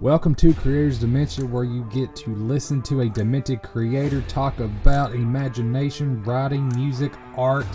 Welcome to Creators Dementia, where you get to listen to a demented creator talk about imagination, writing, music, art,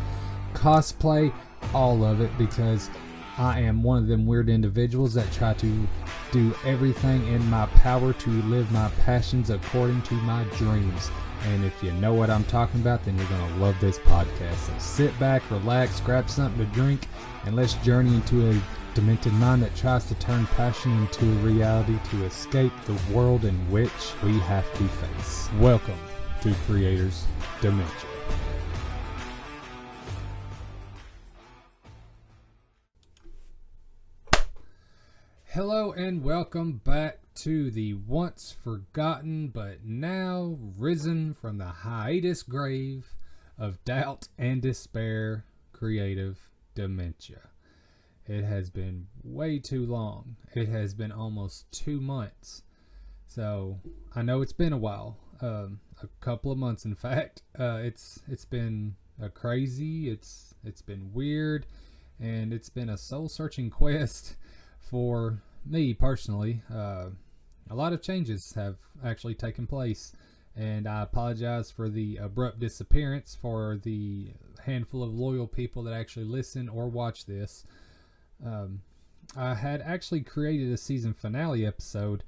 cosplay, all of it, because I am one of them weird individuals that try to do everything in my power to live my passions according to my dreams. And if you know what I'm talking about, then you're going to love this podcast. So sit back, relax, grab something to drink, and let's journey into a demented mind that tries to turn passion into reality to escape the world in which we have to face. Welcome to Creators Dementia. Hello and welcome back to the once forgotten but now risen from the hiatus grave of doubt and despair, Creative Dementia. It has been way too long. It has been almost 2 months. So I know it's been a while, a couple of months in fact. It's been crazy. It's been weird, and it's been a soul-searching quest for me personally. A lot of changes have actually taken place, and I apologize for the abrupt disappearance for the handful of loyal people that actually listen or watch this. I had actually created a season finale episode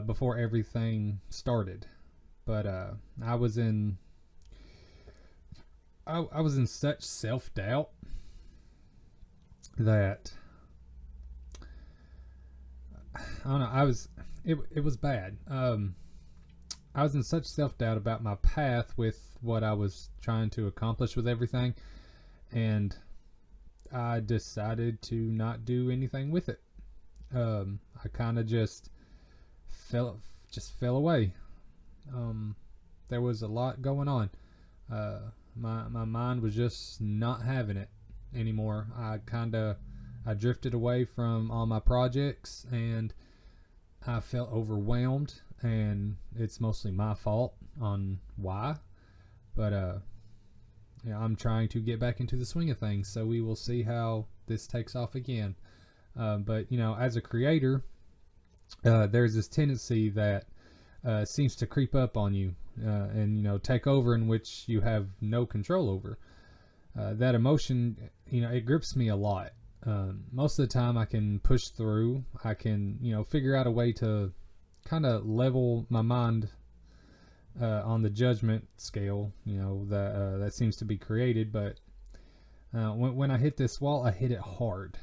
before everything started, but I was in such self-doubt that I don't know. It was bad. I was in such self-doubt about my path with what I was trying to accomplish with everything, and I decided to not do anything with it. I kind of just fell away. There was a lot going on. My mind was just not having it anymore. I drifted away from all my projects, and I felt overwhelmed, and it's mostly my fault on why. But I'm trying to get back into the swing of things, so we will see how this takes off again. But as a creator, there's this tendency that seems to creep up on you and take over, in which you have no control over. That emotion, it grips me a lot. Most of the time I can push through. I can figure out a way to kind of level my mind on the judgment scale, that seems to be created. But when I hit this wall, I hit it hard.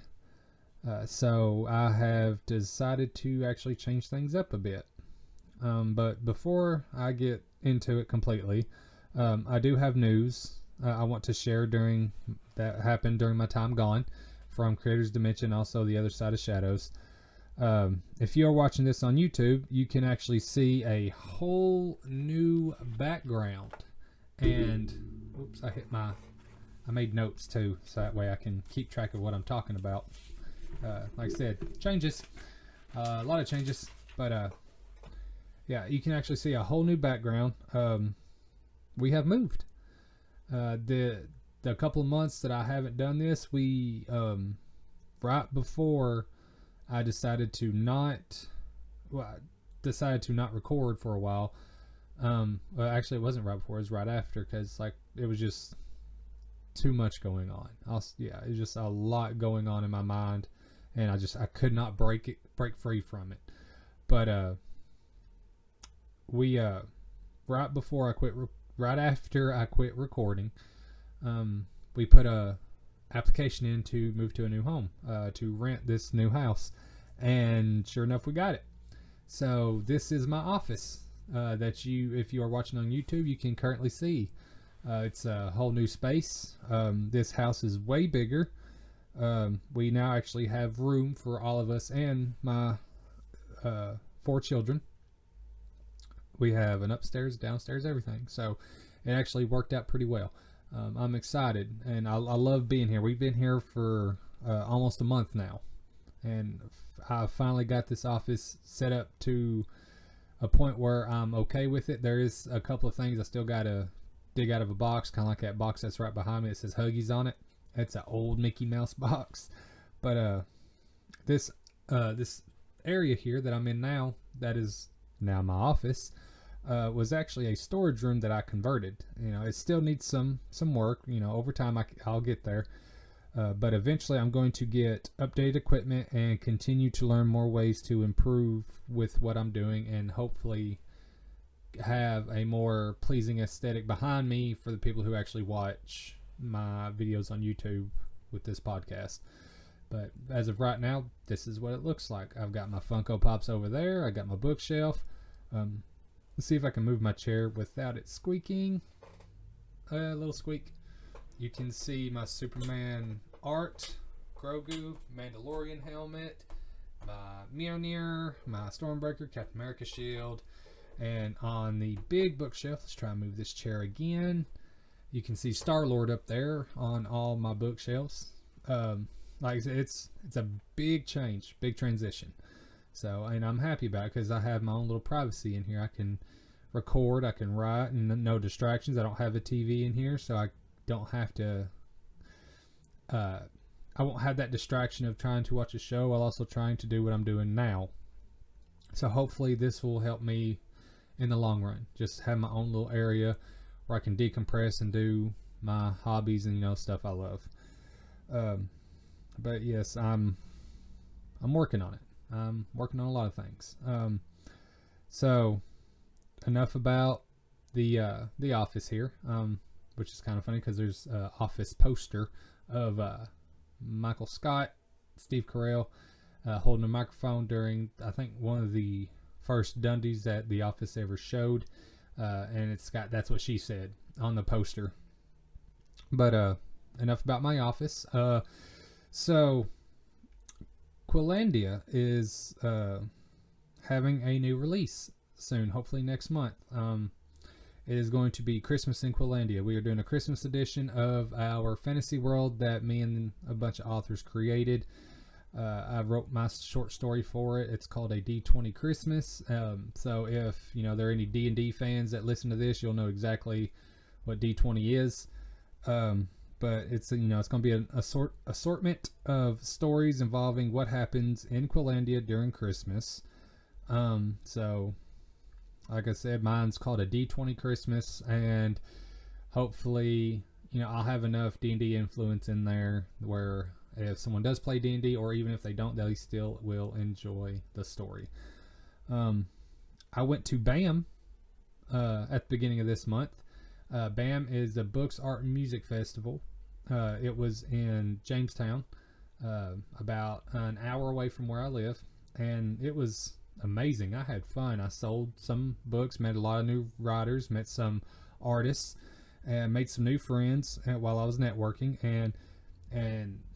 So I have decided to actually change things up a bit. But before I get into it completely, I do have news I want to share that happened during my time gone from Creators Dementia, and also the Other Side of Shadows. If you are watching this on YouTube, you can actually see a whole new background. And oops, I made notes too, so that way I can keep track of what I'm talking about. Like I said, changes, a lot of changes, but yeah, you can actually see a whole new background. We have moved. The couple of months that I haven't done this, we right before I decided to not record for a while. Well, actually, it wasn't right before; it was right after, because it was just too much going on. It was just a lot going on in my mind, and I could not break free from it. But we right after I quit recording, we put a application in to move to a new home, to rent this new house, and sure enough, we got it. So this is my office that if you are watching on YouTube, you can currently see. It's a whole new space. This house is way bigger. We now actually have room for all of us and my 4 children. We have an upstairs, downstairs, everything. So it actually worked out pretty well. I'm excited, and I love being here. We've been here for almost a month now, and I finally got this office set up to a point where I'm okay with it. There is a couple of things I still got to dig out of a box, kind of like that box that's right behind me. It says Huggies on it. It's an old Mickey Mouse box, but this area here that I'm in now, that is now my office, was actually a storage room that I converted. It still needs some work. Over time I'll get there. But eventually I'm going to get updated equipment and continue to learn more ways to improve with what I'm doing, and hopefully have a more pleasing aesthetic behind me for the people who actually watch my videos on YouTube with this podcast. But as of right now, this is what it looks like. I've got my Funko Pops over there. I got my bookshelf. Let's see if I can move my chair without it squeaking. A little squeak. You can see my Superman art, Grogu, Mandalorian helmet, my Mjolnir, my Stormbreaker, Captain America shield, and on the big bookshelf, let's try and move this chair again. You can see Star-Lord up there on all my bookshelves. Like I said, it's a big change, big transition. So, and I'm happy about it because I have my own little privacy in here. I can record, I can write, and no distractions. I don't have a TV in here, so I don't have to I won't have that distraction of trying to watch a show while also trying to do what I'm doing now. So hopefully this will help me in the long run. Just have my own little area where I can decompress and do my hobbies and stuff I love. But yes, I'm working on it. I'm working on a lot of things. So enough about the office here. Which is kind of funny because there's an office poster of Michael Scott, Steve Carell, holding a microphone during, I think, one of the first Dundies that The Office ever showed. And it's got, that's what she said on the poster. But enough about my office. So Quillandia is having a new release soon, hopefully next month. It is going to be Christmas in Quillandia. We are doing a Christmas edition of our fantasy world that me and a bunch of authors created. I wrote my short story for it. It's called A D20 Christmas. So if there are any D&D fans that listen to this, you'll know exactly what D20 is. But it's it's going to be an assortment of stories involving what happens in Quillandia during Christmas. So like I said, mine's called A D20 Christmas, and hopefully, I'll have enough D&D influence in there where if someone does play D&D, or even if they don't, they still will enjoy the story. I went to BAM at the beginning of this month. BAM is the Books, Art, and Music Festival. It was in Jamestown, about an hour away from where I live, and it was amazing. I had fun. I sold some books, met a lot of new writers, met some artists, and made some new friends while I was networking. And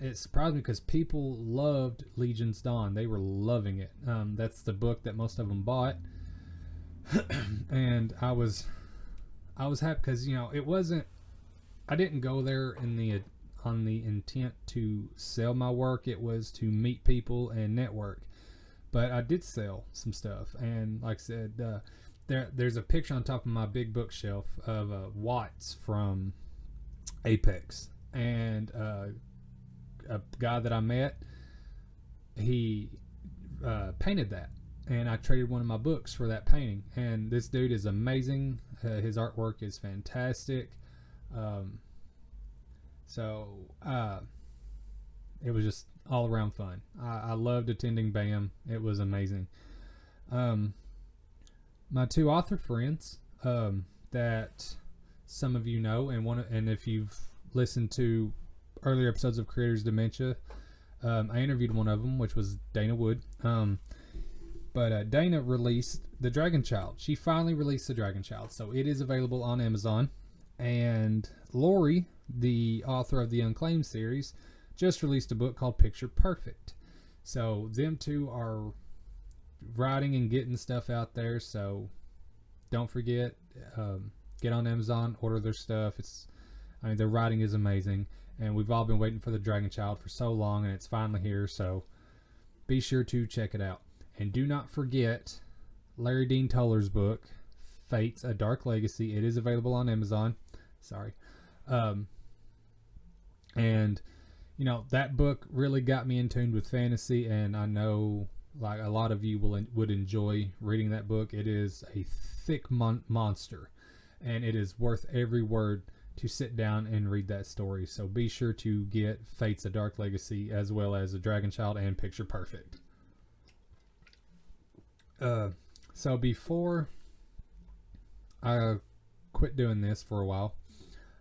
it surprised me because people loved Legion's Dawn. They were loving it. That's the book that most of them bought, and I was happy because it wasn't. I didn't go there on the intent to sell my work. It was to meet people and network. But I did sell some stuff, and like I said, there's a picture on top of my big bookshelf of Watts from Apex, and a guy that I met, he painted that, and I traded one of my books for that painting. And this dude is amazing. His artwork is fantastic. It was just all around fun. I loved attending BAM. It was amazing. My two author friends that some of you know, and if you've listened to earlier episodes of Creators Dementia, I interviewed one of them, which was Dana Wood. But Dana released The Dragon Child. She finally released The Dragon Child, so it is available on Amazon. And Lori, the author of the Unclaimed series, just released a book called Picture Perfect. So them two are writing and getting stuff out there. So don't forget, get on Amazon, order their stuff. Their writing is amazing, and we've all been waiting for The Dragon Child for so long, and it's finally here. So be sure to check it out. And do not forget Larry Dean Toller's book, Fates: A Dark Legacy. It is available on Amazon. Sorry. And that book really got me in tune with fantasy, and I know like a lot of you would enjoy reading that book. It is a thick monster, and it is worth every word to sit down and read that story. So be sure to get Fates: A Dark Legacy as well as A Dragon Child and Picture Perfect. So before I quit doing this for a while,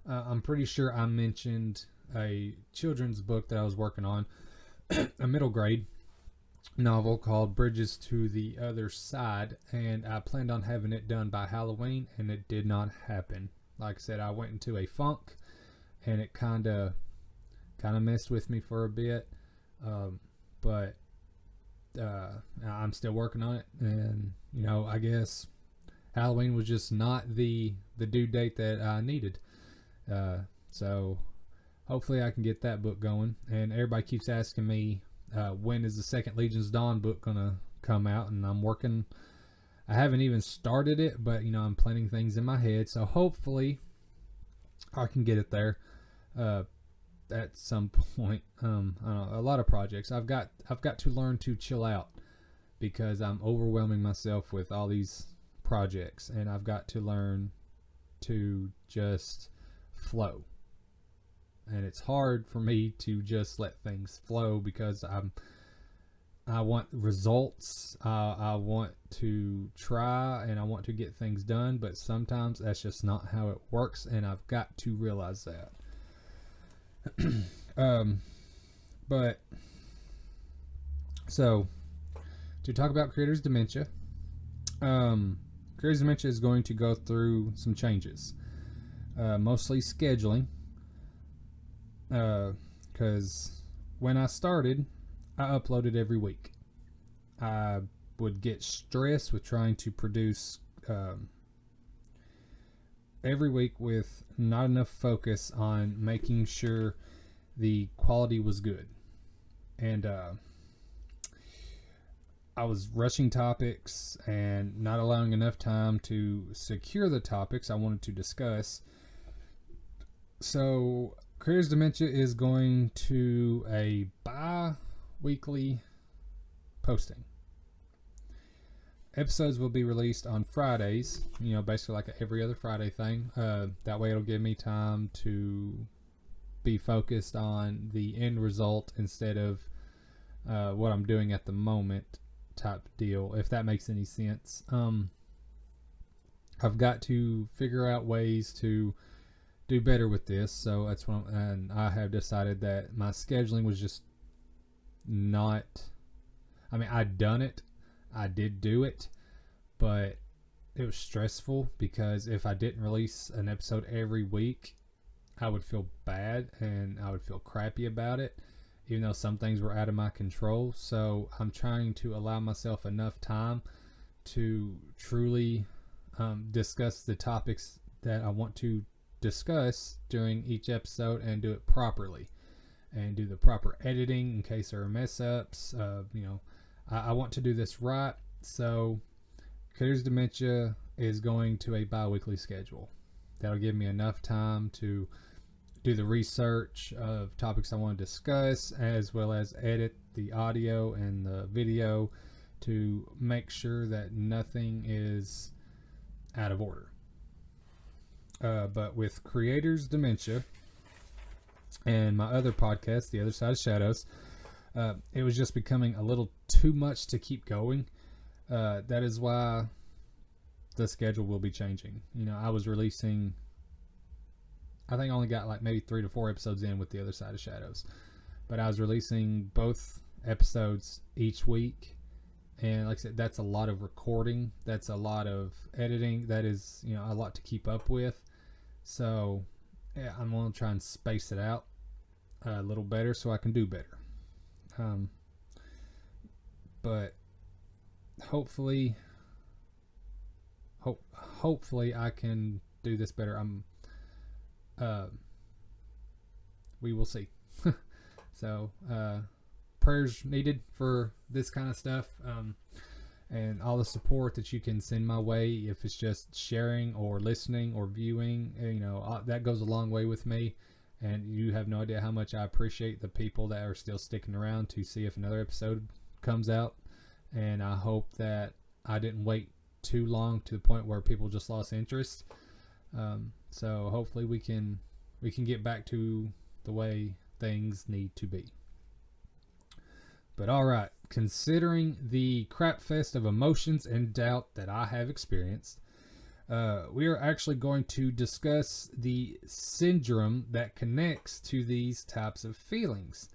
I'm pretty sure I mentioned a children's book that I was working on, a middle grade novel called Bridges to the Other Side, and I planned on having it done by Halloween, and it did not happen. Like I said, I went into a funk, and it kind of messed with me for a bit, but I'm still working on it, and I guess Halloween was just not the due date that I needed. So hopefully I can get that book going. And everybody keeps asking me, when is the second Legion's Dawn book gonna come out? And I'm working. I haven't even started it, but I'm planning things in my head. So hopefully I can get it there at some point. I don't know, a lot of projects. I've got to learn to chill out because I'm overwhelming myself with all these projects, and I've got to learn to just flow. And it's hard for me to just let things flow because I want results. I want to try and I want to get things done, but sometimes that's just not how it works, and I've got to realize that. But so to talk about Creator's Dementia, Creator's Dementia is going to go through some changes, mostly scheduling, because when I started, I uploaded every week. I would get stressed with trying to produce every week with not enough focus on making sure the quality was good. And I was rushing topics and not allowing enough time to secure the topics I wanted to discuss. So Creator's Dementia is going to a bi-weekly posting. Episodes will be released on Fridays, basically like every other Friday thing. That way it'll give me time to be focused on the end result instead of what I'm doing at the moment type deal, if that makes any sense. I've got to figure out ways to do better with this, so that's what and I have decided that my scheduling was just not, I'd done it, I did do it, but it was stressful because if I didn't release an episode every week, I would feel bad and I would feel crappy about it, even though some things were out of my control. So I'm trying to allow myself enough time to truly discuss the topics that I want to discuss during each episode and do it properly and do the proper editing in case there are mess ups. I want to do this right. So Creator's Dementia is going to a bi-weekly schedule. That'll give me enough time to do the research of topics I want to discuss, as well as edit the audio and the video to make sure that nothing is out of order. But with Creator's Dementia and my other podcast, The Other Side of Shadows, it was just becoming a little too much to keep going. That is why the schedule will be changing. I was releasing, I think I only got like maybe 3 to 4 episodes in with The Other Side of Shadows, but I was releasing both episodes each week. And like I said, that's a lot of recording. That's a lot of editing. That is, a lot to keep up with. So yeah, I'm going to try and space it out a little better so I can do better. But hopefully I can do this better. We will see. So prayers needed for this kind of stuff, and all the support that you can send my way, if it's just sharing or listening or viewing, that goes a long way with me. And you have no idea how much I appreciate the people that are still sticking around to see if another episode comes out. and I hope that I didn't wait too long to the point where people just lost interest. So hopefully we can get back to the way things need to be. But all right, considering the crap fest of emotions and doubt that I have experienced, we are actually going to discuss the syndrome that connects to these types of feelings.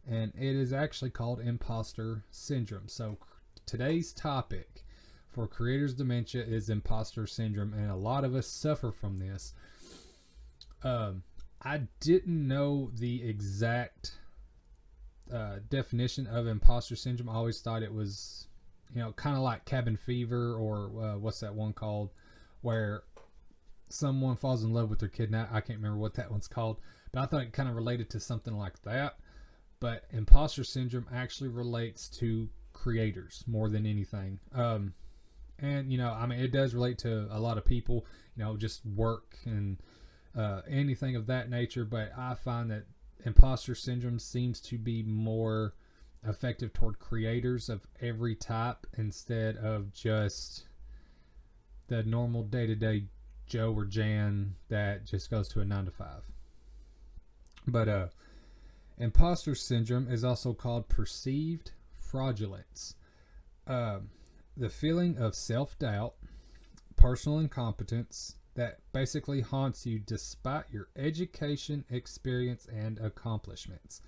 And it is actually called imposter syndrome. So today's topic for creators dementia is imposter syndrome, and a lot of us suffer from this. I didn't know the exact definition of imposter syndrome. I always thought it was, kind of like cabin fever, or what's that one called, where someone falls in love with their kid. Now I can't remember what that one's called, but I thought it kind of related to something like that. But imposter syndrome actually relates to creators more than anything. And it does relate to a lot of people, just work and anything of that nature. But I find that imposter syndrome seems to be more effective toward creators of every type, instead of just the normal day-to-day Joe or Jan that just goes to a 9-to-5. But imposter syndrome is also called perceived fraudulence. The feeling of self-doubt, personal incompetence that basically haunts you despite your education, experience, and accomplishments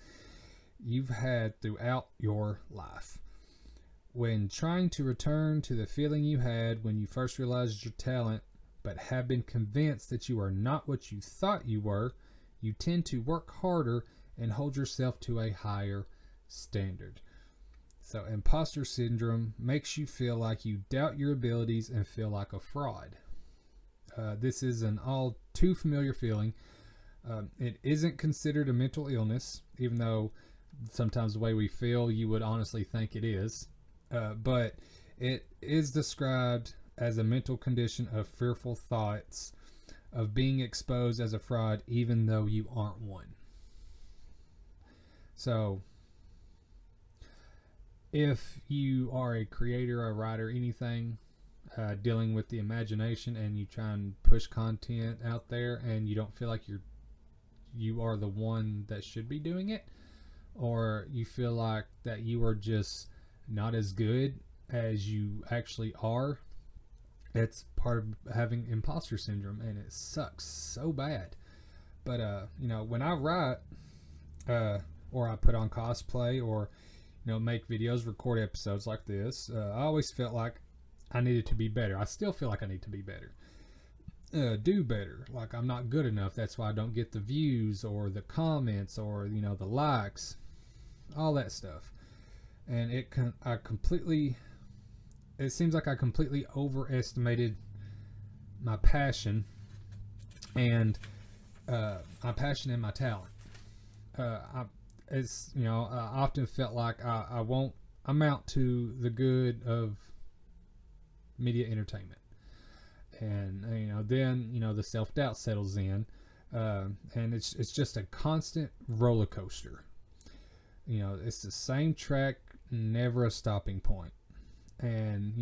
you've had throughout your life. When trying to return to the feeling you had when you first realized your talent, but have been convinced that you are not what you thought you were, you tend to work harder and hold yourself to a higher standard. So imposter syndrome makes you feel like you doubt your abilities and feel like a fraud. This is an all too familiar feeling. It isn't considered a mental illness, even though sometimes the way we feel, you would honestly think it is. But it is described as a mental condition of fearful thoughts of being exposed as a fraud, even though you aren't one. So if you are a creator, a writer, anything dealing with the imagination, and you try and push content out there and you don't feel like you are the one that should be doing it, or you feel like that you are just not as good as you actually are, it's part of having imposter syndrome, and it sucks so bad. But when I write or I put on cosplay, or make videos, record episodes like this, I always felt like I needed to be better. I still feel like I need to be better, do better. Like I'm not good enough. That's why I don't get the views or the comments or the likes, all that stuff. And it seems like I completely overestimated my passion and my talent. I often felt like I won't amount to the good of media entertainment, and then the self-doubt settles in, and it's just a constant roller coaster. It's the same track, never a stopping point. And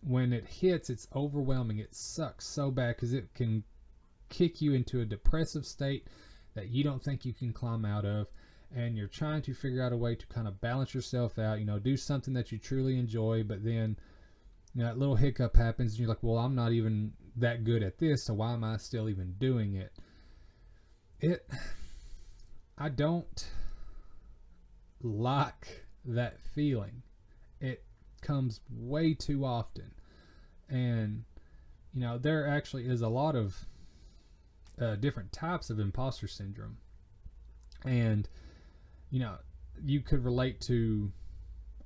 when it hits, it's overwhelming. It sucks so bad because it can kick you into a depressive state that you don't think you can climb out of, and you're trying to figure out a way to kind of balance yourself out, do something that you truly enjoy, but then that little hiccup happens and you're like, well, I'm not even that good at this, so why am I still even doing it? I don't like that feeling. It comes way too often, and there actually is a lot of different types of imposter syndrome, and you could relate to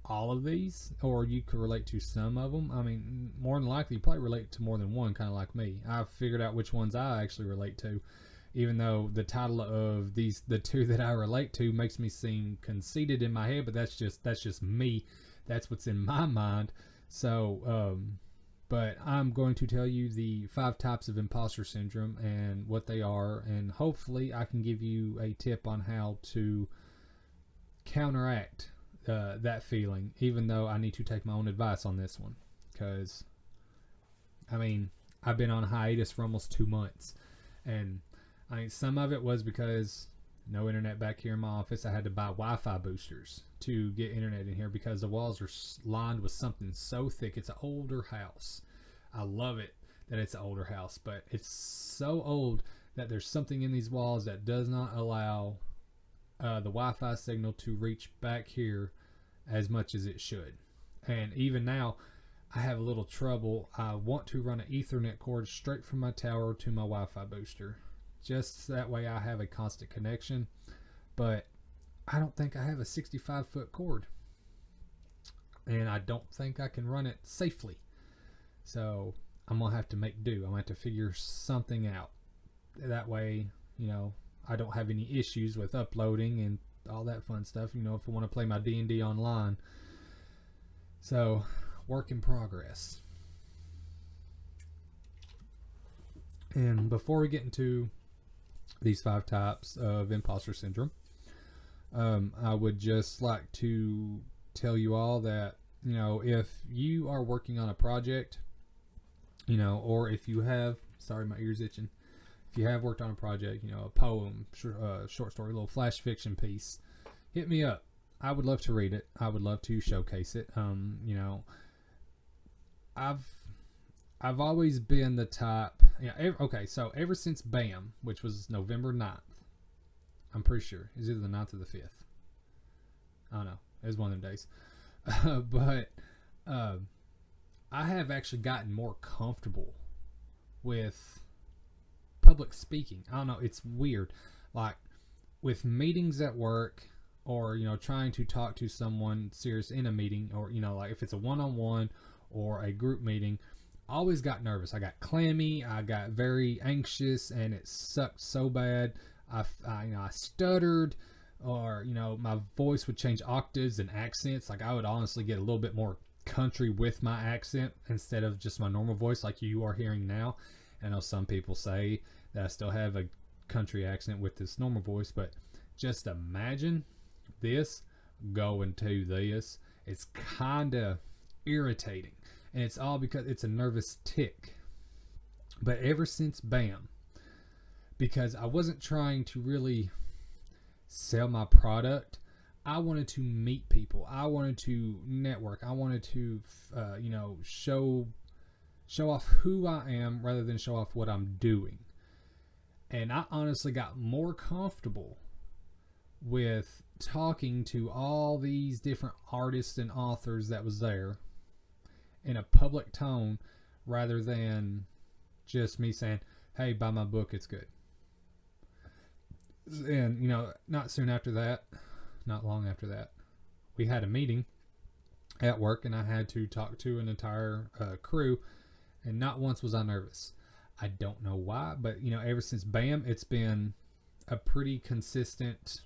all of these, or you could relate to some of them. I mean, more than likely you probably relate to more than one, kind of like me. I've figured out which ones I actually relate to, even though the title of the two that I relate to makes me seem conceited in my head, but that's just me. That's what's in my mind. So but I'm going to tell you the 5 types of imposter syndrome and what they are, and hopefully I can give you a tip on how to counteract that feeling, even though I need to take my own advice on this one. Because, I mean, I've been on hiatus for almost 2 months. And I mean, some of it was because no internet back here in my office. I had to buy Wi-Fi boosters to get internet in here because the walls are lined with something so thick. It's an older house. I love it that it's an older house, but it's so old that there's something in these walls that does not allow the Wi-Fi signal to reach back here as much as it should. And even now, I have a little trouble. I want to run an Ethernet cord straight from my tower to my Wi-Fi booster, just that way I have a constant connection. But I don't think I have a 65-foot cord, and I don't think I can run it safely. So I'm gonna have to make do. I'm gonna have to figure something out. That way, you know, I don't have any issues with uploading and all that fun stuff, you know, if I want to play my D&D online. So, work in progress. And before we get into these 5 types of imposter syndrome, I would just like to tell you all that, you know, if you are working on a project, you know, or if you have, sorry, my ear's itching. If you have worked on a project, you know, a poem, short story, little flash fiction piece, hit me up. I would love to read it. I would love to showcase it. You know, I've always been the type. Yeah. Okay. So ever since BAM, which was November 9th, I'm pretty sure it's either the 9th or the 5th. I don't know. It was one of them days. But I have actually gotten more comfortable with public speaking. I don't know. It's weird. Like with meetings at work, or, you know, trying to talk to someone serious in a meeting, or, you know, like if it's a one-on-one or a group meeting, I always got nervous. I got clammy. I got very anxious, and it sucked so bad. I stuttered, or, you know, my voice would change octaves and accents. Like I would honestly get a little bit more country with my accent instead of just my normal voice like you are hearing now. I know some people say that I still have a country accent with this normal voice, but just imagine this going to this. It's kind of irritating, and it's all because it's a nervous tick. But ever since BAM, because I wasn't trying to really sell my product, I wanted to meet people. I wanted to network. I wanted to, you know, show off who I am rather than show off what I'm doing. And I honestly got more comfortable with talking to all these different artists and authors that was there in a public tone rather than just me saying, hey, buy my book, it's good. And, you know, not long after that, we had a meeting at work, and I had to talk to an entire crew, and not once was I nervous. I don't know why, but, you know, ever since BAM, it's been a pretty consistent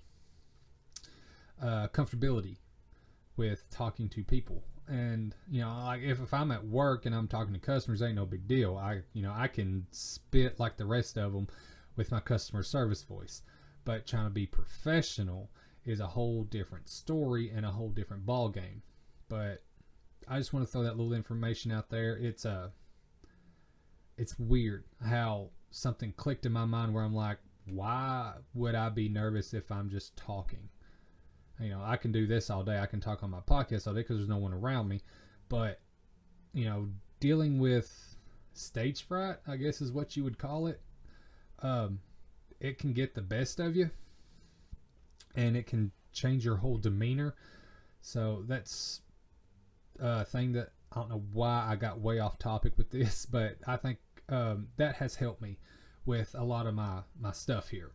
comfortability with talking to people. And, you know, like if I'm at work and I'm talking to customers, ain't no big deal. I can spit like the rest of them with my customer service voice. But trying to be professional is a whole different story and a whole different ball game. But I just want to throw that little information out there. It's weird how something clicked in my mind where I'm like, why would I be nervous if I'm just talking? You know, I can do this all day. I can talk on my podcast all day because there's no one around me. But, you know, dealing with stage fright, I guess is what you would call it. It can get the best of you, and it can change your whole demeanor. So that's a thing that I don't know why I got way off topic with this, but I think that has helped me with a lot of my stuff here.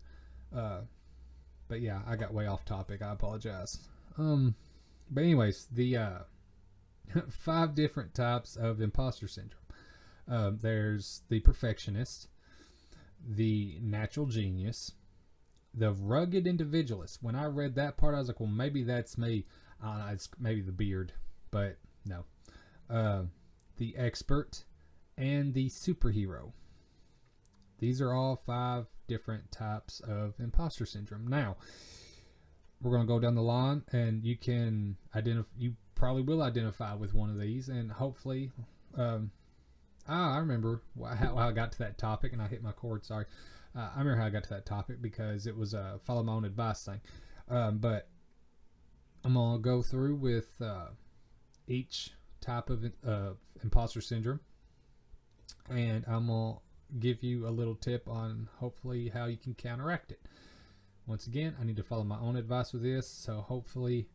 But yeah, I got way off topic. I apologize. But anyways, the 5 different types of imposter syndrome. There's the perfectionist, the natural genius, the rugged individualist. When I read that part, I was like, well, maybe that's me. It's maybe the beard, but no. The expert and the superhero. These are all 5 different types of imposter syndrome. Now, we're going to go down the line, and you can you probably will identify with one of these, and hopefully, I remember how I got to that topic, and I hit my cord. Sorry, I remember how I got to that topic because it was a follow my own advice thing. But I'm gonna go through with each type of imposter syndrome, and I'm gonna give you a little tip on hopefully how you can counteract it. Once again, I need to follow my own advice with this, so hopefully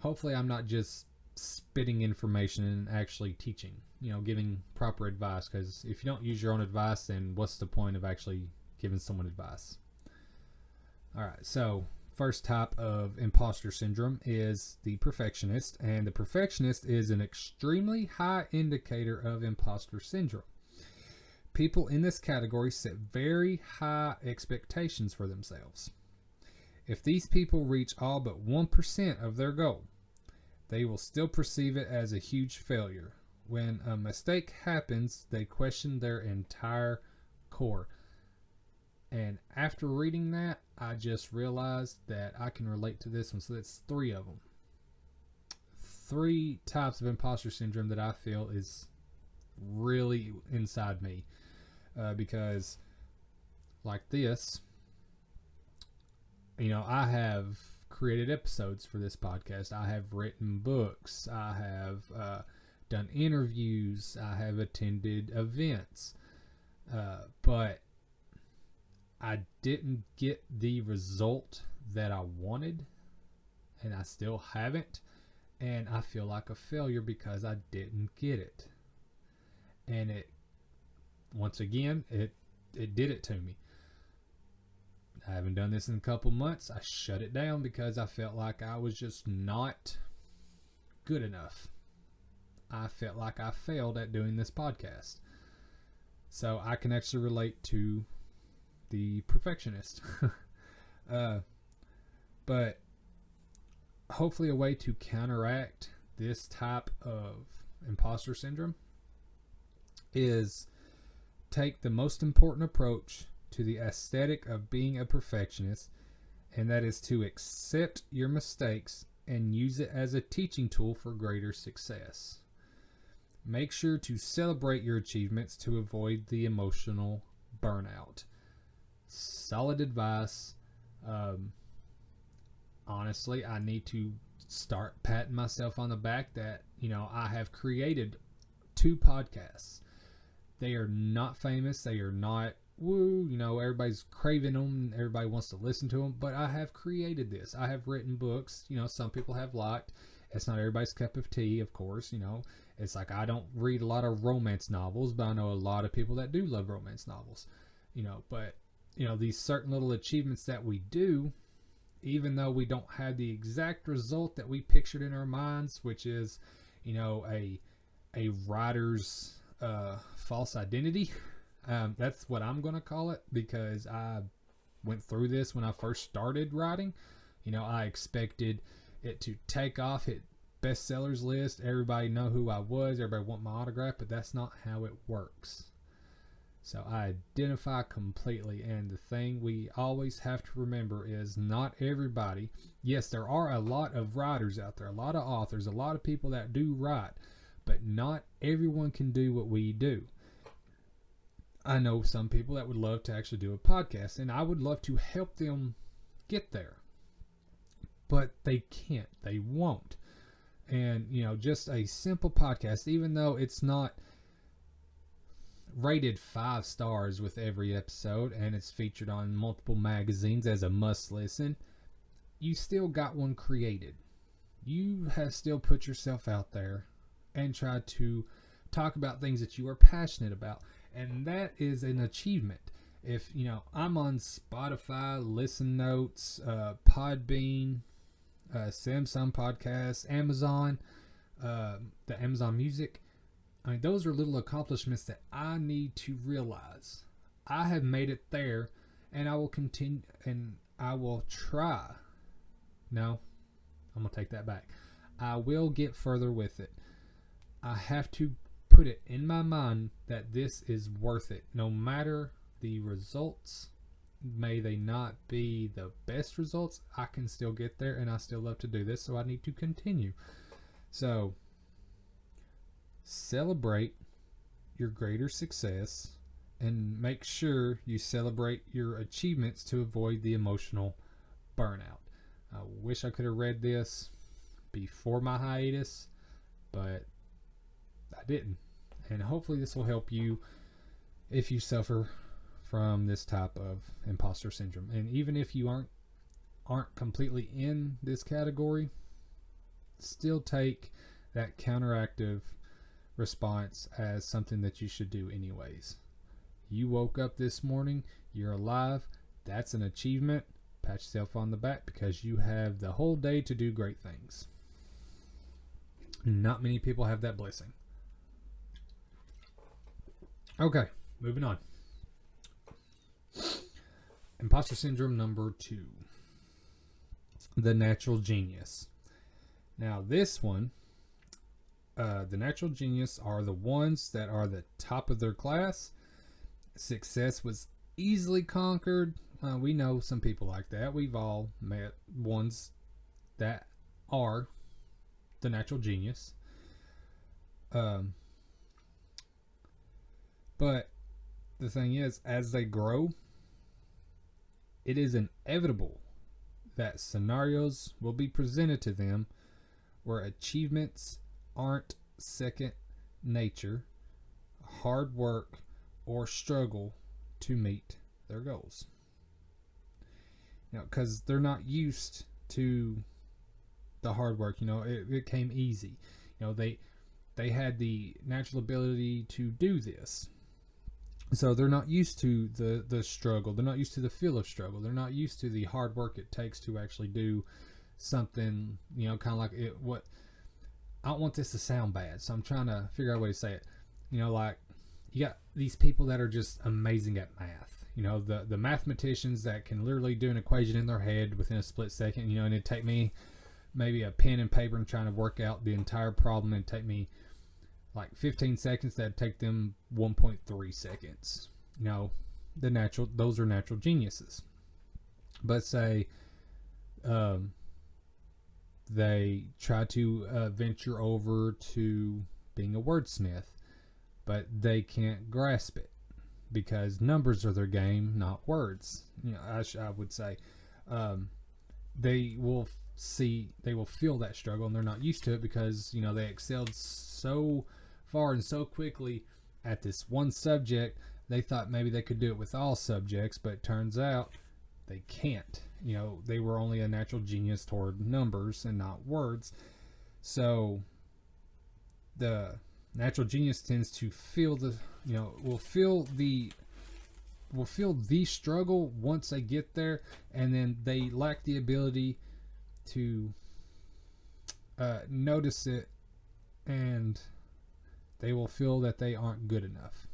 I'm not just spitting information and actually teaching, giving proper advice, because if you don't use your own advice, then what's the point of actually giving someone advice? All right, so first type of imposter syndrome is the perfectionist, and the perfectionist is an extremely high indicator of imposter syndrome. People in this category set very high expectations for themselves. If these people reach all but 1% of their goal, they will still perceive it as a huge failure. When a mistake happens, they question their entire core. And after reading that, I just realized that I can relate to this one. So that's 3 of them. 3 types of imposter syndrome that I feel is really inside me. Because like this, I have created episodes for this podcast. I have written books. I have done interviews. I have attended events. But I didn't get the result that I wanted, and I still haven't, and I feel like a failure because I didn't get it. And it did it to me. I haven't done this in a couple months. I shut it down because I felt like I was just not good enough. I felt like I failed at doing this podcast. So I can actually relate to the perfectionist. But hopefully a way to counteract this type of imposter syndrome is take the most important approach to the aesthetic of being a perfectionist, and that is to accept your mistakes and use it as a teaching tool for greater success. Make sure to celebrate your achievements to avoid the emotional burnout. Solid advice. Honestly, I need to start patting myself on the back that, I have created 2 podcasts. They are not famous. They are not woo, everybody's craving them. Everybody wants to listen to them. But I have created this. I have written books. Some people have liked. It's not everybody's cup of tea, of course. It's like I don't read a lot of romance novels, but I know a lot of people that do love romance novels. But these certain little achievements that we do, even though we don't have the exact result that we pictured in our minds, which is, a writer's false identity. That's what I'm going to call it, because I went through this when I first started writing. I expected it to take off, hit bestsellers list, everybody know who I was, everybody want my autograph, but that's not how it works. So I identify completely, and the thing we always have to remember is not everybody, yes, there are a lot of writers out there, a lot of authors, a lot of people that do write, but not everyone can do what we do. I know some people that would love to actually do a podcast, and I would love to help them get there, but they can't, they won't. And, just a simple podcast, even though it's not rated 5 stars with every episode and it's featured on multiple magazines as a must listen, you still got one created. You have still put yourself out there and tried to talk about things that you are passionate about, and that is an achievement. If I'm on Spotify, Listen Notes, Podbean, Samsung Podcasts, Amazon, the Amazon Music, those are little accomplishments that I need to realize. I have made it there, and I will continue, and I will try. No, I'm going to take that back. I will get further with it. I have to put it in my mind that this is worth it. No matter the results, may they not be the best results, I can still get there, and I still love to do this, so I need to continue. So celebrate your greater success and make sure you celebrate your achievements to avoid the emotional burnout. I wish I could have read this before my hiatus, but I didn't. And hopefully this will help you if you suffer from this type of imposter syndrome. And even if you aren't completely in this category, still take that counteractive response as something that you should do anyways. You woke up this morning, you're alive, that's an achievement. Pat yourself on the back because you have the whole day to do great things. Not many people have that blessing. Okay, moving on. Imposter syndrome number 2. The natural genius. Now this one, the natural genius are the ones that are the top of their class. Success was easily conquered. We know some people like that. We've all met ones that are the natural genius. But the thing is, as they grow, it is inevitable that scenarios will be presented to them where achievements aren't second nature, hard work, or struggle to meet their goals. Because they're not used to the hard work. It came easy. They had the natural ability to do this. So they're not used to the struggle. They're not used to the feel of struggle. They're not used to the hard work it takes to actually do something, kind of like it. What I don't want this to sound bad, so I'm trying to figure out a way to say it. Like you got these people that are just amazing at math. The mathematicians that can literally do an equation in their head within a split second. And it'd take me maybe a pen and paper and trying to work out the entire problem, and take me like 15 seconds. That'd take them 1.3 seconds. Those are natural geniuses. But say they try to venture over to being a wordsmith, but they can't grasp it because numbers are their game, not words. I would say they will feel that struggle, and they're not used to it because they excelled so far and so quickly at this one subject. They thought maybe they could do it with all subjects, but it turns out they can't. They were only a natural genius toward numbers and not words. So the natural genius tends to feel will feel the struggle once they get there, and then they lack the ability to notice it, and they will feel that they aren't good enough,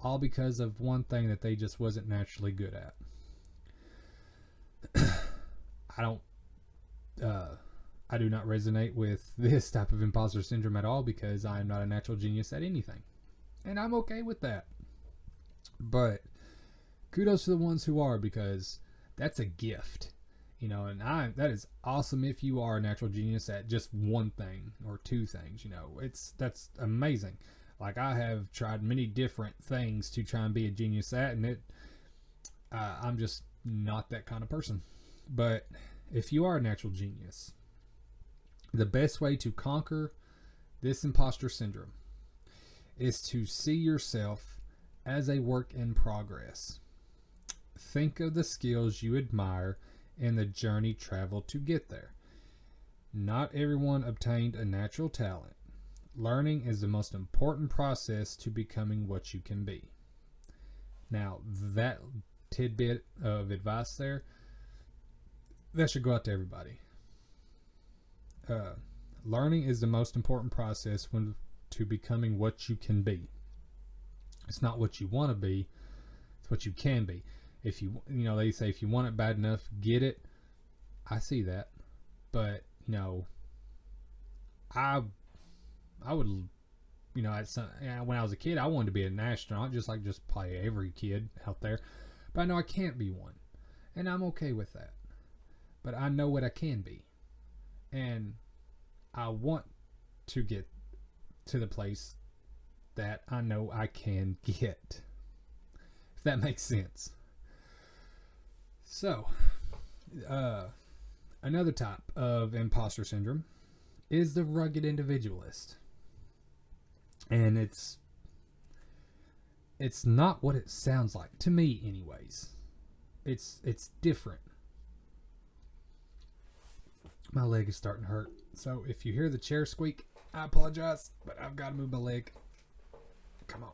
all because of one thing that they just wasn't naturally good at. I do not resonate with this type of imposter syndrome at all because I am not a natural genius at anything, and I'm okay with that. But kudos to the ones who are, because that's a gift. And that is awesome if you are a natural genius at just one thing or two things. That's amazing. Like, I have tried many different things to try and be a genius at, and I'm just not that kind of person. But if you are a natural genius, the best way to conquer this imposter syndrome is to see yourself as a work in progress. Think of the skills you admire and the journey traveled to get there. Not everyone obtained a natural talent. Learning is the most important process to becoming what you can be. Now, that tidbit of advice there, that should go out to everybody. Learning is the most important process to becoming what you can be. It's not what you want to be, it's what you can be. If they say if you want it bad enough, get it. I see that, but I would, when I was a kid, I wanted to be an astronaut, just probably every kid out there. But I know I can't be one. And I'm okay with that. But I know what I can be. And I want to get to the place that I know I can get. If that makes sense. So, another type of imposter syndrome is the rugged individualist. And it's not what it sounds like, to me anyways. It's different. My leg is starting to hurt. So if you hear the chair squeak, I apologize, but I've got to move my leg. Come on.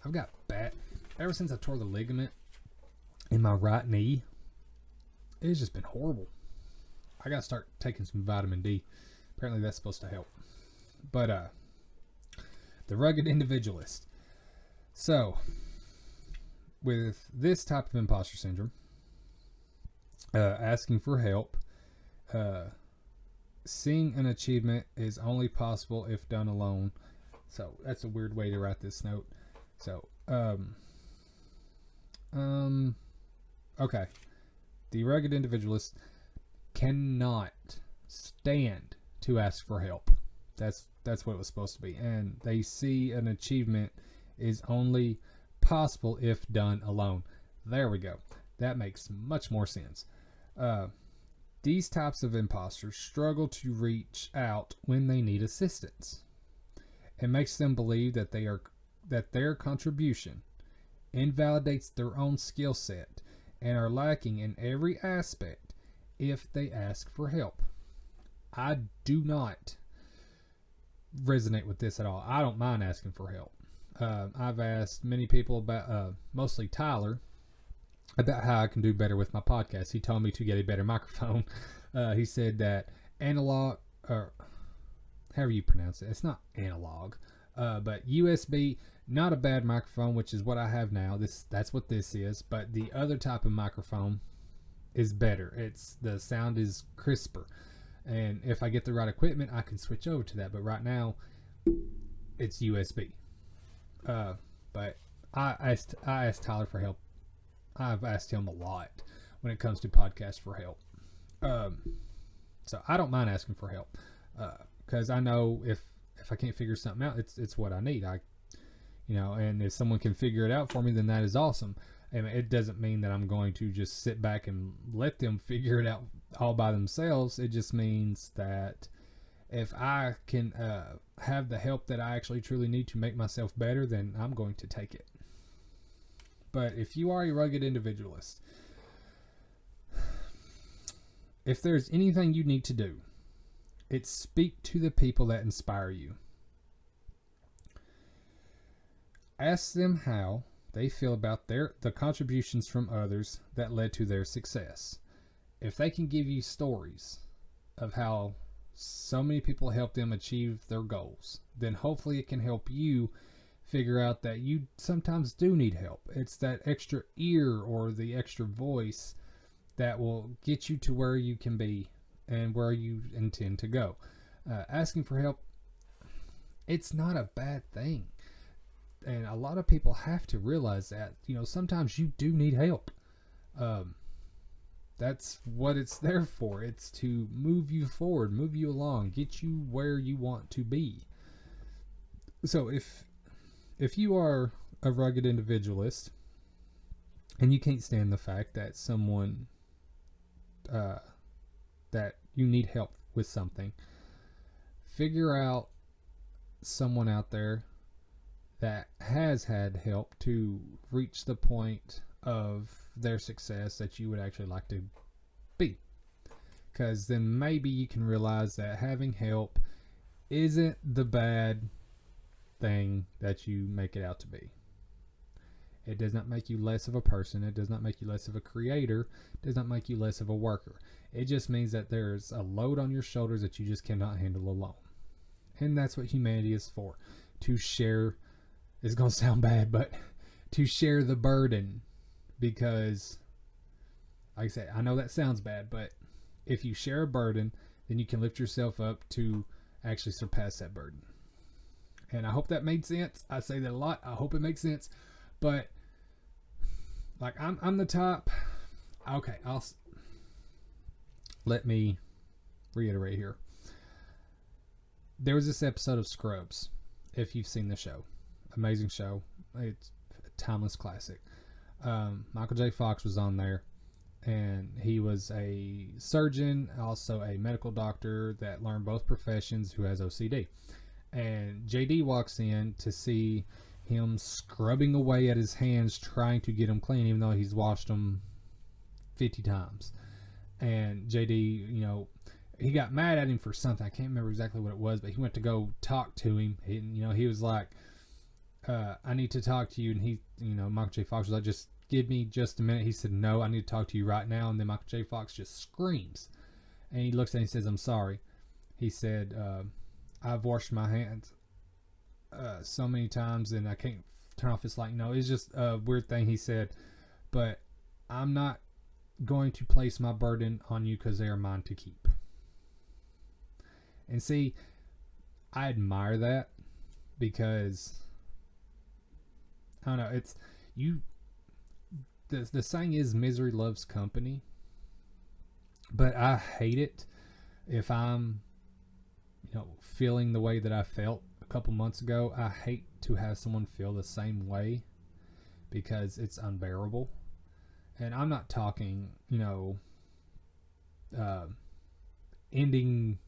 I've got bad. Ever since I tore the ligament in my right knee, it's just been horrible. I got to start taking some vitamin D. Apparently that's supposed to help. But the rugged individualist. So with this type of imposter syndrome, asking for help, seeing an achievement is only possible if done alone. So that's a weird way to write this note. So okay, the rugged individualist cannot stand to ask for help. That's what it was supposed to be. And they see an achievement is only possible if done alone. There we go. That makes much more sense. These types of imposters struggle to reach out when they need assistance. It makes them believe that their contribution invalidates their own skill set and are lacking in every aspect if they ask for help. I do not resonate with this at all. I don't mind asking for help. I've asked many people about, mostly Tyler, about how I can do better with my podcast. He told me to get a better microphone. He said that analog, or however you pronounce it, it's not analog, but USB, not a bad microphone, which is what I have now. That's what this is. But the other type of microphone is better. The sound is crisper. And if I get the right equipment, I can switch over to that. But right now, it's USB. But I asked Tyler for help. I've asked him a lot when it comes to podcasts for help. So I don't mind asking for help, because I know if I can't figure something out, it's what I need. And if someone can figure it out for me, then that is awesome. And it doesn't mean that I'm going to just sit back and let them figure it out all by themselves. It just means that if I can have the help that I actually truly need to make myself better, then I'm going to take it. But if you are a rugged individualist, if there's anything you need to do, it's speak to the people that inspire you. Ask them how they feel about the contributions from others that led to their success. If they can give you stories of how so many people helped them achieve their goals, then hopefully it can help you figure out that you sometimes do need help. It's that extra ear or the extra voice that will get you to where you can be and where you intend to go. Asking for help, it's not a bad thing. And a lot of people have to realize that, sometimes you do need help. That's what it's there for. It's to move you forward, move you along, get you where you want to be. So if you are a rugged individualist and you can't stand the fact that someone that you need help with something, figure out someone out there that has had help to reach the point of their success that you would actually like to be. Because then maybe you can realize that having help isn't the bad thing that you make it out to be. It does not make you less of a person. It does not make you less of a creator. It does not make you less of a worker. It just means that there's a load on your shoulders that you just cannot handle alone. And that's what humanity is for. To share, it's going to sound bad, but to share the burden. Because, like I said, I know that sounds bad, but if you share a burden, then you can lift yourself up to actually surpass that burden. And I hope that made sense. I say that a lot. I hope it makes sense. But like I'm the top. Okay, let me reiterate here. There was this episode of Scrubs, if you've seen the show. Amazing show. It's a timeless classic. Michael J. Fox was on there, and he was a surgeon, also a medical doctor that learned both professions, who has OCD. And JD walks in to see him scrubbing away at his hands, trying to get them clean, even though he's washed them 50 times. And JD, he got mad at him for something. I can't remember exactly what it was, but he went to go talk to him. He was like, I need to talk to you. And he, Michael J. Fox was like, just give me just a minute. He said, no, I need to talk to you right now. And then Michael J. Fox just screams. And he looks at him and says, I'm sorry. He said, I've washed my hands so many times and I can't turn off this light. It's just a weird thing he said. But I'm not going to place my burden on you because they are mine to keep. And see, I admire that because I don't know, it's you. The saying is misery loves company, but I hate it if I'm, feeling the way that I felt a couple months ago. I hate to have someone feel the same way because it's unbearable. And I'm not talking, ending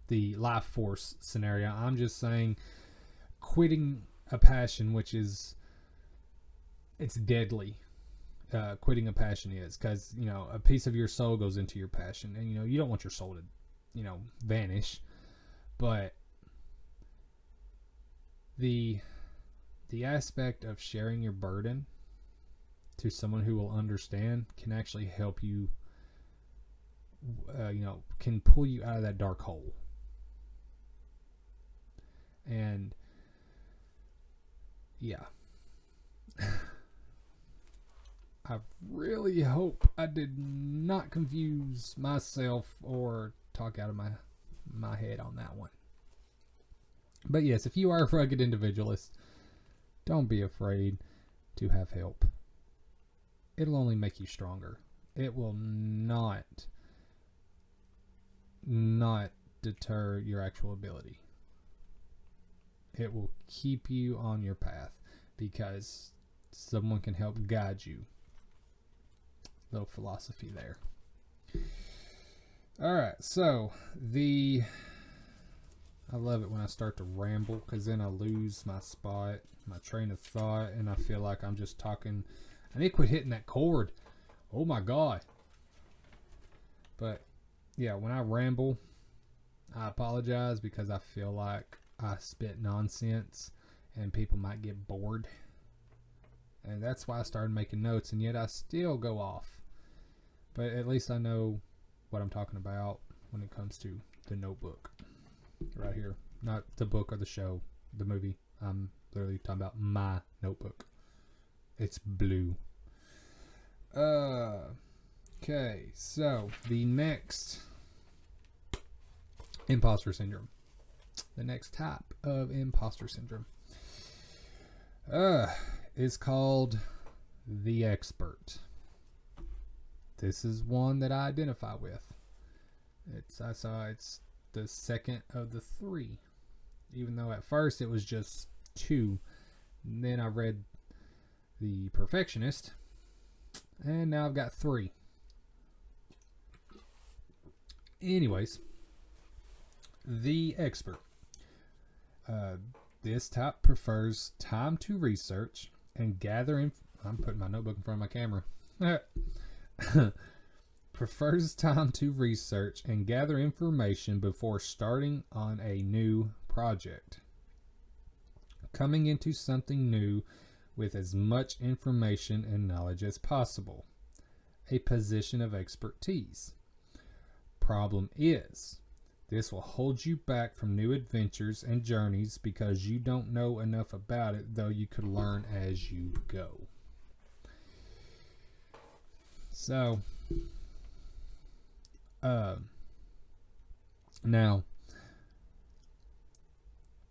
the life force scenario. I'm just saying quitting a passion, which is, it's deadly. Quitting a passion is because, a piece of your soul goes into your passion, and, you don't want your soul to, vanish. But the aspect of sharing your burden to someone who will understand can actually help you, can pull you out of that dark hole. And yeah, I really hope I did not confuse myself or talk out of my head on that one. But yes, if you are a rugged individualist, don't be afraid to have help. It'll only make you stronger. It will not deter your actual ability. It will keep you on your path because someone can help guide you. Little philosophy there. Alright, so I love it when I start to ramble because then I lose my spot, my train of thought, and I feel like I'm just talking. I need to quit hitting that cord. Oh my God. But yeah, when I ramble, I apologize because I feel like I spit nonsense and people might get bored. And that's why I started making notes, and yet I still go off. But at least I know what I'm talking about when it comes to the Notebook. Right here. Not the book or the show, the movie. I'm literally talking about my Notebook. It's blue. Okay, so the next Imposter Syndrome. The next type of Imposter Syndrome is called the Expert. This is one that I identify with. It's the second of the three, even though at first it was just two. And then I read the Perfectionist, and now I've got three. Anyways, the Expert. This type prefers time to research and gather I'm putting my notebook in front of my camera. Prefers time to research and gather information before starting on a new project. Coming into something new with as much information and knowledge as possible. A position of expertise. Problem is, this will hold you back from new adventures and journeys because you don't know enough about it, though you could learn as you go. So, now,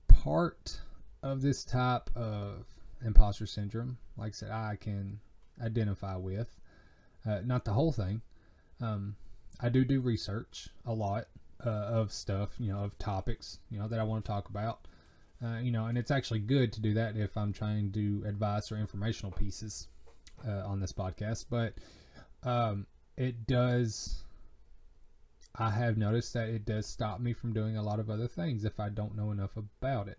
part of this type of imposter syndrome, like I said, I can identify with. Not the whole thing. I do research a lot of stuff, of topics, that I want to talk about. And it's actually good to do that if I'm trying to do advice or informational pieces on this podcast. But it does, I have noticed that it does stop me from doing a lot of other things if I don't know enough about it.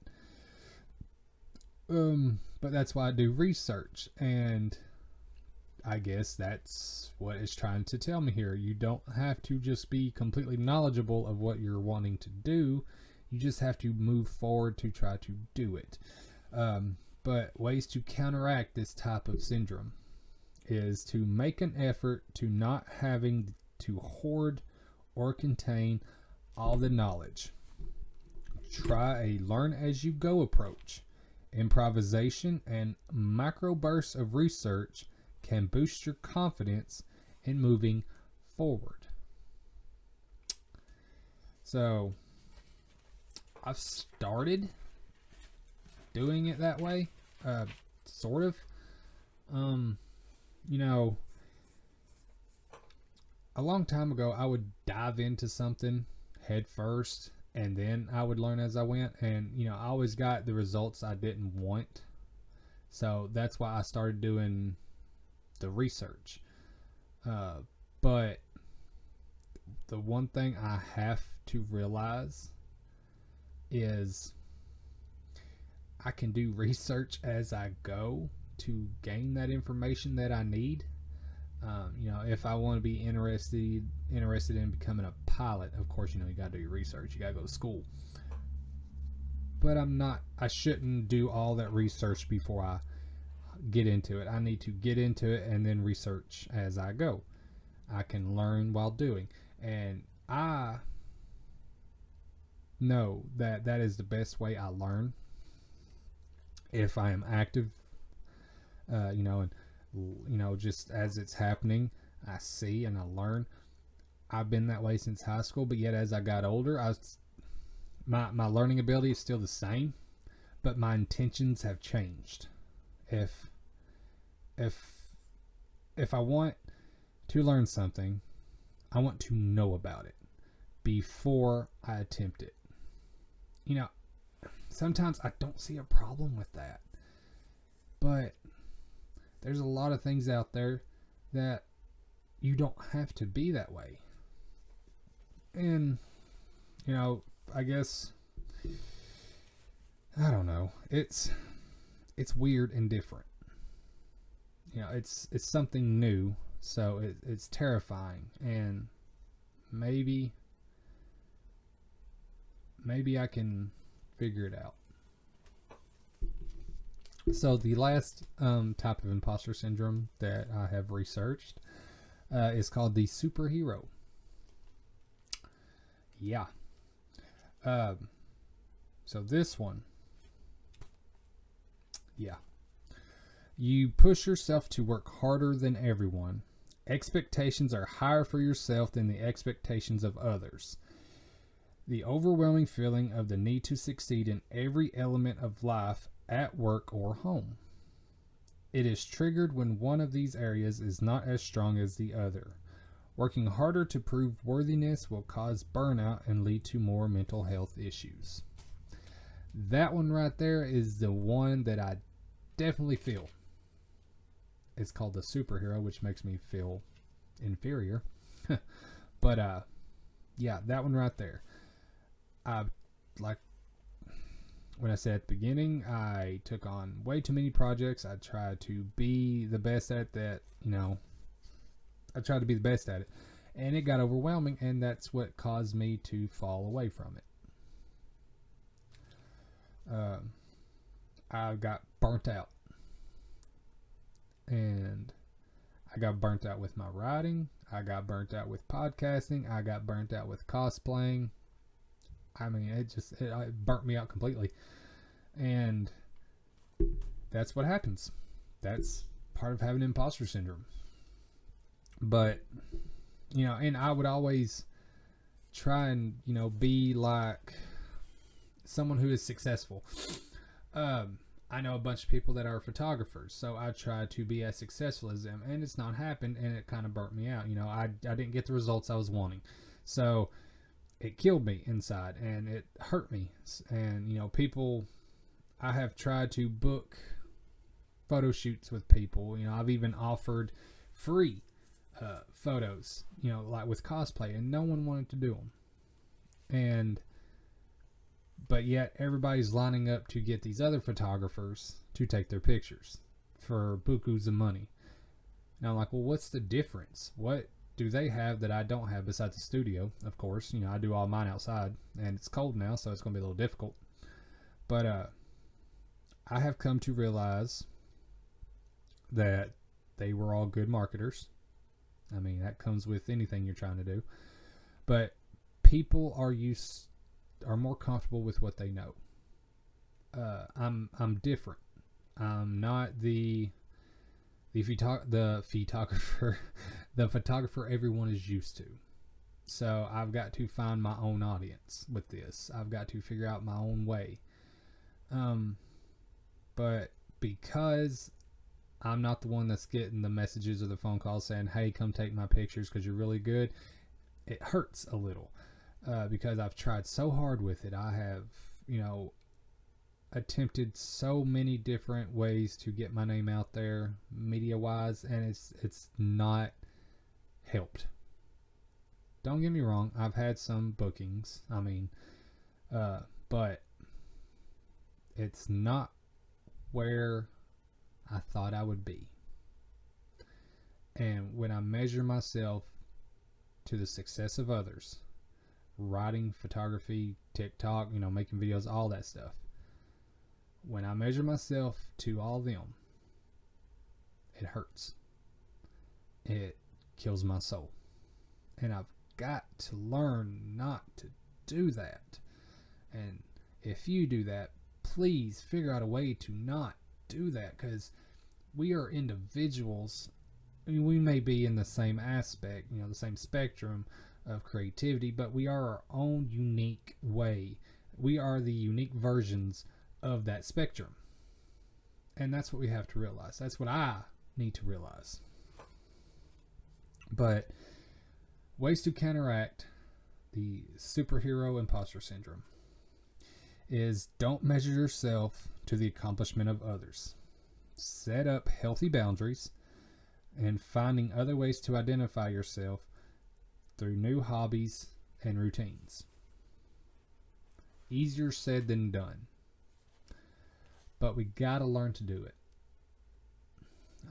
But that's why I do research, and I guess that's what it's trying to tell me here. You don't have to just be completely knowledgeable of what you're wanting to do. You just have to move forward to try to do it. But ways to counteract this type of syndrome is to make an effort to not having to hoard or contain all the knowledge. Try a learn as you go approach. Improvisation and micro bursts of research can boost your confidence in moving forward. So I've started doing it that way, sort of. A long time ago, I would dive into something head first, and then I would learn as I went. And, I always got the results I didn't want. So that's why I started doing the research. But the one thing I have to realize is I can do research as I go to gain that information that I need. If I want to be interested in becoming a pilot, of course, you got to do your research. You got to go to school. But I shouldn't do all that research before I get into it. I need to get into it and then research as I go. I can learn while doing. And I know that is the best way I learn. If I am active, just as it's happening, I see and I learn. I've been that way since high school, but yet as I got older, my learning ability is still the same, but my intentions have changed. If I want to learn something, I want to know about it before I attempt it. Sometimes I don't see a problem with that, but there's a lot of things out there that you don't have to be that way. And, I guess, I don't know. It's weird and different. It's something new, so it's terrifying. And maybe I can figure it out. So the last type of imposter syndrome that I have researched is called the superhero. Yeah. So this one. Yeah. You push yourself to work harder than everyone. Expectations are higher for yourself than the expectations of others. The overwhelming feeling of the need to succeed in every element of life at work or home. It is triggered when one of these areas is not as strong as the other. Working harder to prove worthiness will cause burnout and lead to more mental health issues. That one right there is the one that I definitely feel. It's called the superhero, which makes me feel inferior. But yeah, that one right there. Like when I said at the beginning, I took on way too many projects. I tried to be the best at that, I tried to be the best at it. And it got overwhelming, and that's what caused me to fall away from it. I got burnt out. And I got burnt out with my writing. I got burnt out with podcasting. I got burnt out with cosplaying. I mean, it burnt me out completely. And that's what happens. That's part of having imposter syndrome. But, and I would always try and, be like someone who is successful. I know a bunch of people that are photographers, so I try to be as successful as them, and it's not happened, and it kind of burnt me out. I didn't get the results I was wanting, so it killed me inside, and it hurt me. And people, I have tried to book photo shoots with people. I've even offered free photos, like with cosplay, and no one wanted to do them. But yet everybody's lining up to get these other photographers to take their pictures for bukus of money. And I'm like, well, what's the difference? What do they have that I don't have besides the studio? Of course, I do all mine outside, and it's cold now, so it's going to be a little difficult. But I have come to realize that they were all good marketers. I mean, that comes with anything you're trying to do. But people are more comfortable with what they know. I'm different. I'm not the photographer the photographer everyone is used to. So I've got to find my own audience with this. I've got to figure out my own way. But because I'm not the one that's getting the messages or the phone calls saying, hey, come take my pictures because you're really good, it hurts a little. Because I've tried so hard with it. I have, attempted so many different ways to get my name out there media-wise, and it's not helped. Don't get me wrong, I've had some bookings. But it's not where I thought I would be. And when I measure myself to the success of others, writing, photography, TikTok, making videos, all that stuff. When I measure myself to all them, it hurts. It kills my soul. And I've got to learn not to do that. And if you do that, please figure out a way to not do that, because we are individuals. We may be in the same aspect, the same spectrum of creativity, but we are our own unique way. We are the unique versions of that spectrum, and that's what we have to realize. That's what I need to realize. But ways to counteract the superhero imposter syndrome is don't measure yourself to the accomplishment of others. Set up healthy boundaries and finding other ways to identify yourself through new hobbies and routines. Easier said than done. But we gotta learn to do it.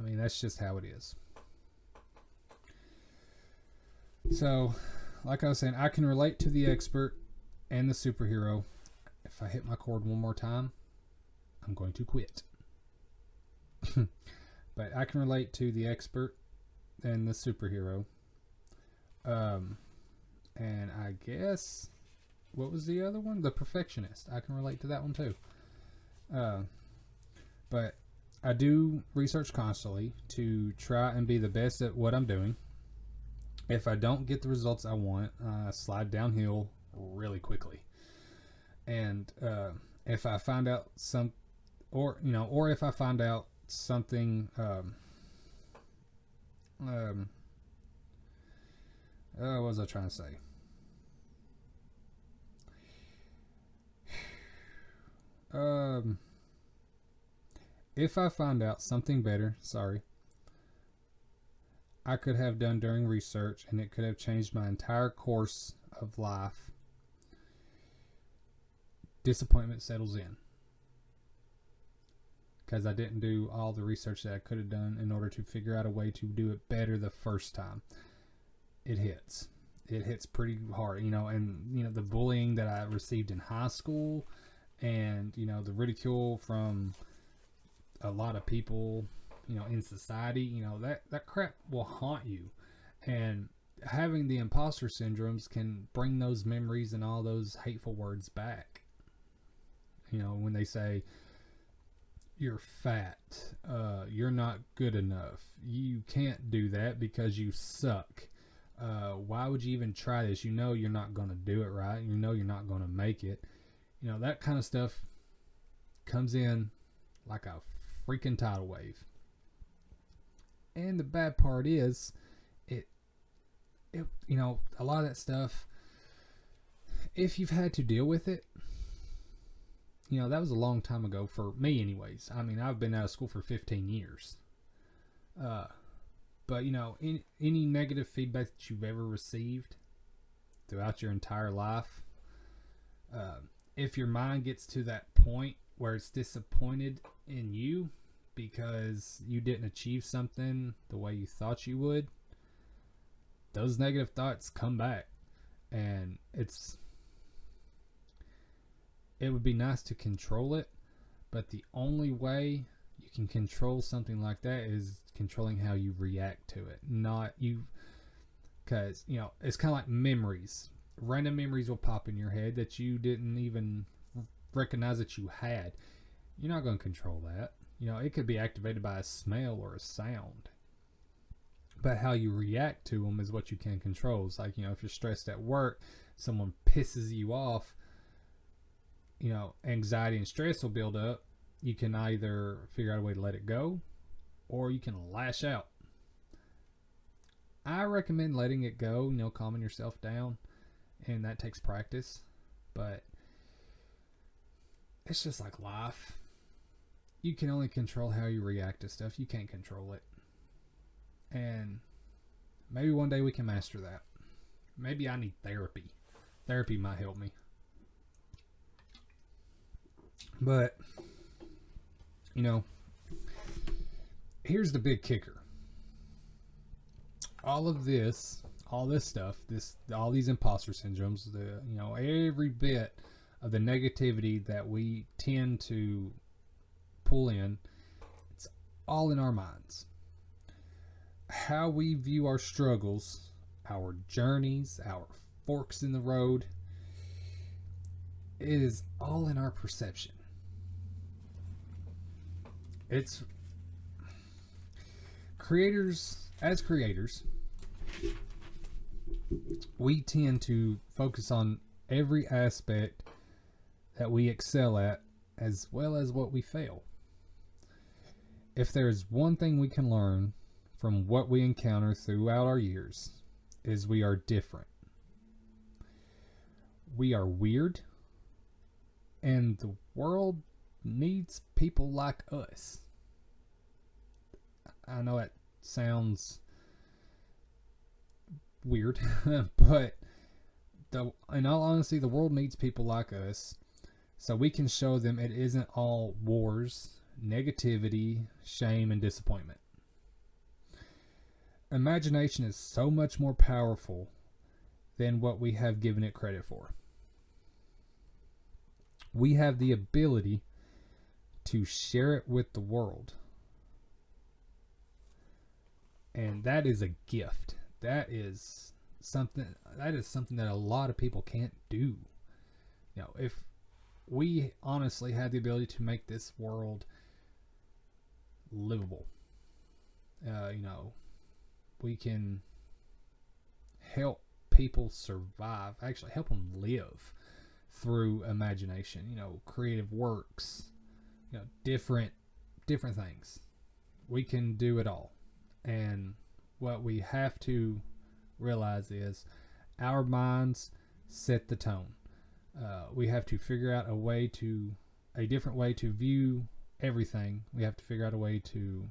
That's just how it is. So, like I was saying, I can relate to the expert and the superhero. If I hit my cord one more time, I'm going to quit. But I can relate to the expert and the superhero. And I guess, what was the other one? The perfectionist. I can relate to that one too. But I do research constantly to try and be the best at what I'm doing. If I don't get the results I want, I slide downhill really quickly. And if I find out or if I find out something, what was I trying to say? If I find out something better, I could have done during research, and it could have changed my entire course of life, disappointment settles in. Because I didn't do all the research that I could have done in order to figure out a way to do it better the first time. It hits pretty hard, and the bullying that I received in high school, and the ridicule from a lot of people, in society, that crap will haunt you. And having the imposter syndromes can bring those memories and all those hateful words back. When they say you're fat, you're not good enough, you can't do that because you suck. Why would you even try this? You're not going to do it right. You're not going to make it. That kind of stuff comes in like a freaking tidal wave. And the bad part is, it a lot of that stuff, if you've had to deal with it, that was a long time ago for me anyways. I mean, I've been out of school for 15 years. But, any negative feedback that you've ever received throughout your entire life, if your mind gets to that point where it's disappointed in you because you didn't achieve something the way you thought you would, those negative thoughts come back. And it would be nice to control it, but the only way you can control something like that is controlling how you react to it. Not you, because, it's kind of like memories. Random memories will pop in your head that you didn't even recognize that you had. You're not going to control that. It could be activated by a smell or a sound. But how you react to them is what you can control. It's like, if you're stressed at work, someone pisses you off, anxiety and stress will build up. You can either figure out a way to let it go, or you can lash out. I recommend letting it go, calming yourself down, and that takes practice. But it's just like life. You can only control how you react to stuff. You can't control it. And maybe one day we can master that. Maybe I need therapy. Therapy might help me. But, here's the big kicker. All this stuff, all these imposter syndromes, every bit of the negativity that we tend to pull in, it's all in our minds. How we view our struggles, our journeys, our forks in the road, is all in our perception. It's as creators, we tend to focus on every aspect that we excel at, as well as what we fail. If there's one thing we can learn from what we encounter throughout our years, is we are different. We are weird, and the world needs people like us. I know it sounds weird, but in all honesty, the world needs people like us, so we can show them it isn't all wars, negativity, shame, and disappointment. Imagination is so much more powerful than what we have given it credit for. We have the ability to share it with the world. And that is a gift. That is something that a lot of people can't do. If we honestly had the ability to make this world livable, we can help people survive, actually help them live through imagination, creative works, different things. We can do it all. And what we have to realize is our minds set the tone. We have to figure out a different way to view everything. We have to figure out a way to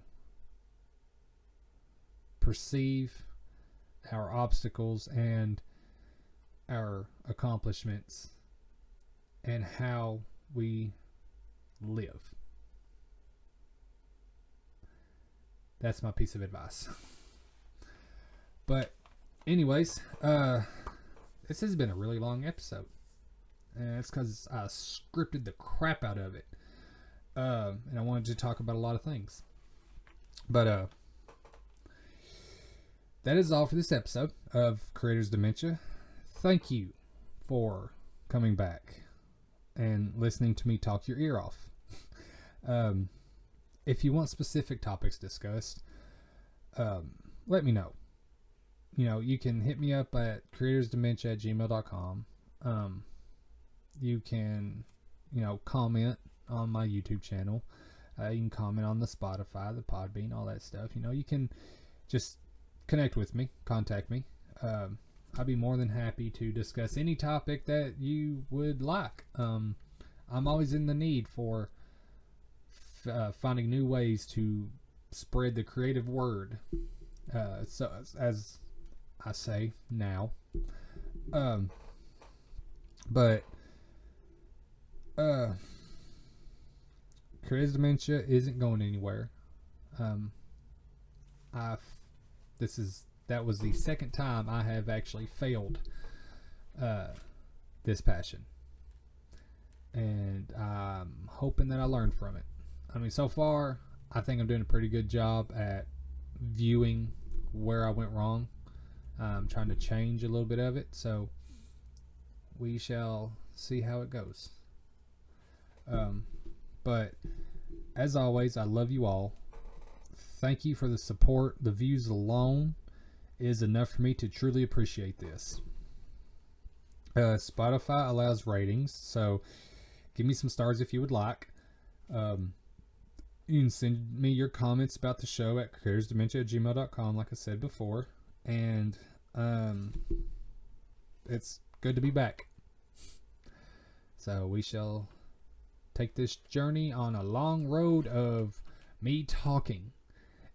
perceive our obstacles and our accomplishments and how we live. That's my piece of advice. But anyways, this has been a really long episode. And it's because I scripted the crap out of it. And I wanted to talk about a lot of things. But that is all for this episode of Creators Dementia. Thank you for coming back and listening to me talk your ear off. If you want specific topics discussed, let me know. You can hit me up at creatorsdementia@gmail.com. You can, comment on my YouTube channel. You can comment on the Spotify, the Podbean, all that stuff. You can just connect with me, contact me. I'd be more than happy to discuss any topic that you would like. I'm always in the need for finding new ways to spread the creative word. So as I say now, but Creative Dementia isn't going anywhere. That was the second time I have actually failed this passion, and I'm hoping that I learned from it. I mean, so far I think I'm doing a pretty good job at viewing where I went wrong. I'm trying to change a little bit of it, so we shall see how it goes. But as always, I love you all. Thank you for the support. The views alone is enough for me to truly appreciate this. Spotify allows ratings, so give me some stars if you would like. You can send me your comments about the show at creatorsdementia@gmail.com, like I said before. And it's good to be back. So we shall take this journey on a long road of me talking.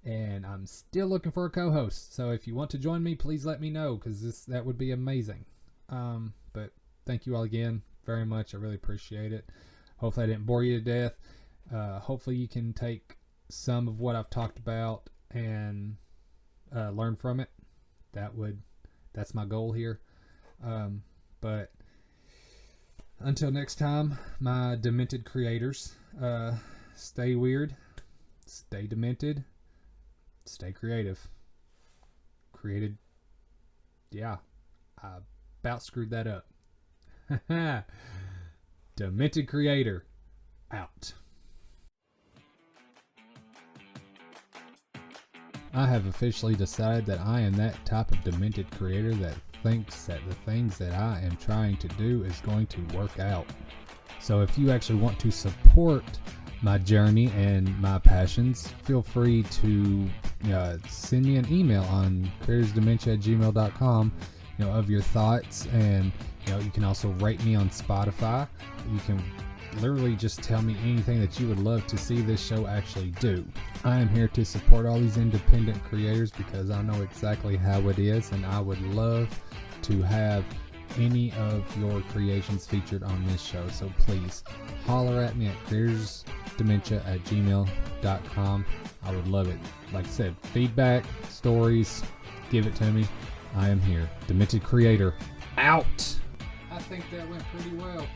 And I'm still looking for a co-host. So if you want to join me, please let me know, because that would be amazing. But thank you all again very much. I really appreciate it. Hopefully I didn't bore you to death. Hopefully you can take some of what I've talked about and learn from it. That's my goal here. But until next time, my demented creators, stay weird, stay demented, stay creative. Yeah, I about screwed that up. Demented creator, out. I have officially decided that I am that type of demented creator that thinks that the things that I am trying to do is going to work out. So if you actually want to support my journey and my passions, feel free to send me an email on creatorsdementia@gmail.com, of your thoughts, and you can also rate me on Spotify. You can literally just tell me anything that you would love to see this show actually do. I am here to support all these independent creators because I know exactly how it is, and I would love to have any of your creations featured on this show. So please holler at me at creatorsdementia@gmail.com. I would love it. Like I said, feedback, stories, give it to me. I am here. Demented creator, out. I think that went pretty well.